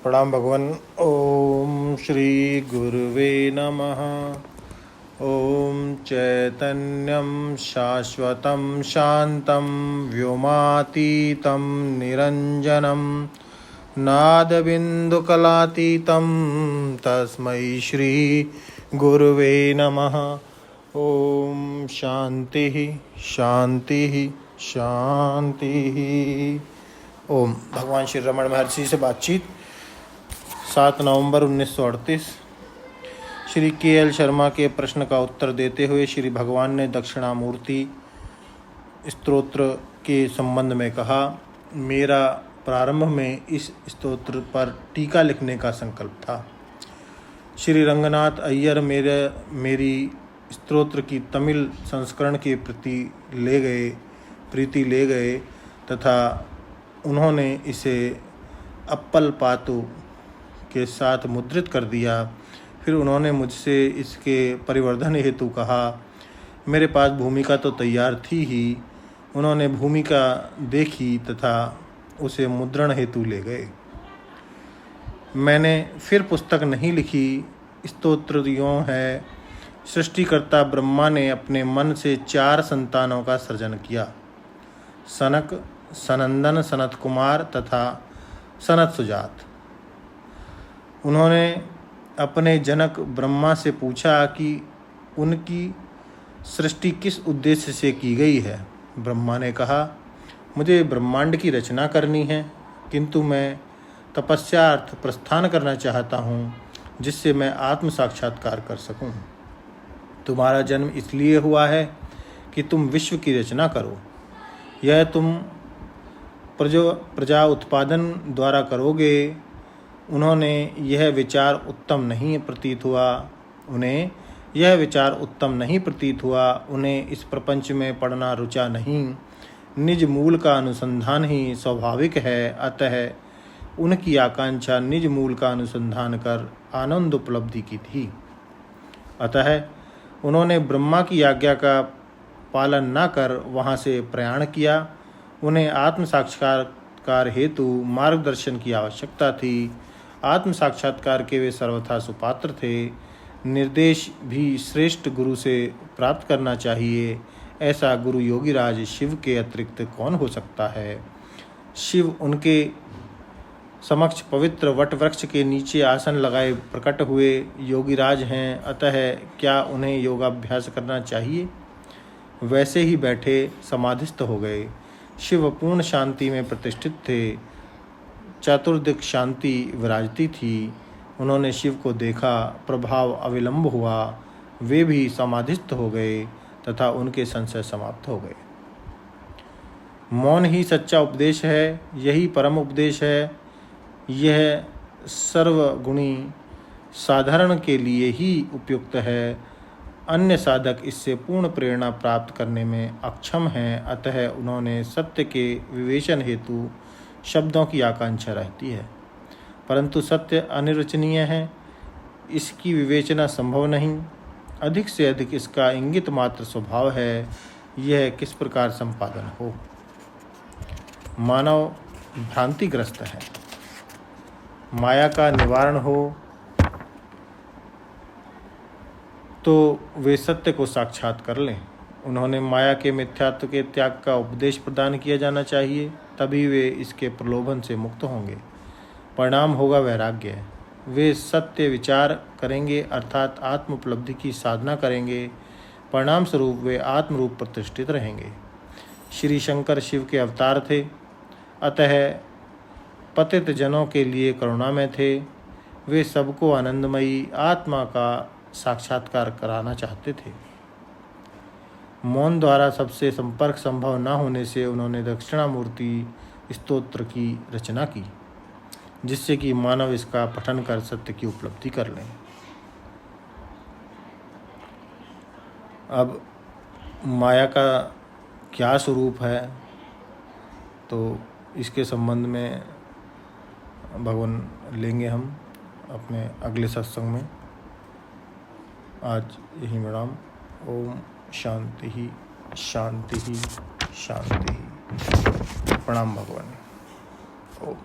प्रणाम भगवान। ओम श्री गुरुवे नमः। ओम चैतन्यं शाश्वतं शान्तं व्योमातीतं निरञ्जनं नादबिन्दुकलातीतं तस्मै श्री गुरुवे नमः। ओम शांति शांति शांति। ओम। भगवान श्री रमण महर्षि से बातचीत 7 नवंबर 1938। श्री के.एल. शर्मा के प्रश्न का उत्तर देते हुए श्री भगवान ने दक्षिणामूर्ति स्तोत्र के संबंध में कहा, मेरा प्रारंभ में इस स्तोत्र पर टीका लिखने का संकल्प था। श्री रंगनाथ अय्यर मेरी स्तोत्र की तमिल संस्करण की प्रीति ले गए तथा उन्होंने इसे अप्पल पातु के साथ मुद्रित कर दिया। फिर उन्होंने मुझसे इसके परिवर्धन हेतु कहा। मेरे पास भूमिका तो तैयार थी ही। उन्होंने भूमिका देखी तथा उसे मुद्रण हेतु ले गए। मैंने फिर पुस्तक नहीं लिखी। स्तोत्र यूं है, सृष्टिकर्ता ब्रह्मा ने अपने मन से 4 संतानों का सृजन किया, सनक, सनंदन, सनत कुमार तथा सनत सुजात। उन्होंने अपने जनक ब्रह्मा से पूछा कि उनकी सृष्टि किस उद्देश्य से की गई है। ब्रह्मा ने कहा, मुझे ब्रह्मांड की रचना करनी है, किंतु मैं तपस्यार्थ प्रस्थान करना चाहता हूँ जिससे मैं आत्म साक्षात्कार कर सकूँ। तुम्हारा जन्म इसलिए हुआ है कि तुम विश्व की रचना करो। यह तुम प्रजा उत्पादन द्वारा करोगे। उन्हें यह विचार उत्तम नहीं प्रतीत हुआ। उन्हें इस प्रपंच में पढ़ना रुचा नहीं। निज मूल का अनुसंधान ही स्वाभाविक है। अतः उनकी आकांक्षा निज मूल का अनुसंधान कर आनंद उपलब्धि की थी। अतः उन्होंने ब्रह्मा की आज्ञा का पालन न कर वहाँ से प्रयाण किया। उन्हें आत्म साक्षात्कार हेतु मार्गदर्शन की आवश्यकता थी। आत्म साक्षात्कार के वे सर्वथा सुपात्र थे। निर्देश भी श्रेष्ठ गुरु से प्राप्त करना चाहिए। ऐसा गुरु योगीराज शिव के अतिरिक्त कौन हो सकता है। शिव उनके समक्ष पवित्र वट वृक्ष के नीचे आसन लगाए प्रकट हुए योगीराज हैं। अतः क्या उन्हें योगाभ्यास करना चाहिए। वैसे ही बैठे समाधिस्थ हो गए। शिव पूर्ण शांति में प्रतिष्ठित थे। चतुर्दिक शांति विराजती थी। उन्होंने शिव को देखा, प्रभाव अविलंब हुआ। वे भी समाधिस्थ हो गए तथा उनके संशय समाप्त हो गए। मौन ही सच्चा उपदेश है। यही परम उपदेश है। यह सर्वगुणी साधारण के लिए ही उपयुक्त है। अन्य साधक इससे पूर्ण प्रेरणा प्राप्त करने में अक्षम हैं। अतः उन्होंने सत्य के विवेचन हेतु शब्दों की आकांक्षा रहती है, परंतु सत्य अनिर्वचनीय है। इसकी विवेचना संभव नहीं। अधिक से अधिक इसका इंगित मात्र स्वभाव है। यह किस प्रकार संपादन हो। मानव भ्रांतिग्रस्त है। माया का निवारण हो तो वे सत्य को साक्षात कर लें। उन्होंने माया के मिथ्यात्व के त्याग का उपदेश प्रदान किया जाना चाहिए, तभी वे इसके प्रलोभन से मुक्त होंगे। परिणाम होगा वैराग्य। वे सत्य विचार करेंगे अर्थात आत्म उपलब्धि की साधना करेंगे। परिणाम स्वरूप वे आत्मरूप प्रतिष्ठित रहेंगे। श्री शंकर शिव के अवतार थे, अतः पतित जनों के लिए करुणामय थे। वे सबको आनंदमयी आत्मा का साक्षात्कार कराना चाहते थे। मौन द्वारा सबसे संपर्क संभव न होने से उन्होंने दक्षिणामूर्ति स्तोत्र की रचना की, जिससे कि मानव इसका पठन कर सत्य की उपलब्धि कर लें। अब माया का क्या स्वरूप है, तो इसके संबंध में भगवान लेंगे हम अपने अगले सत्संग में। आज यही विराम। ओम शांति ही शांति ही शांति ही। प्रणाम भगवान। ओम।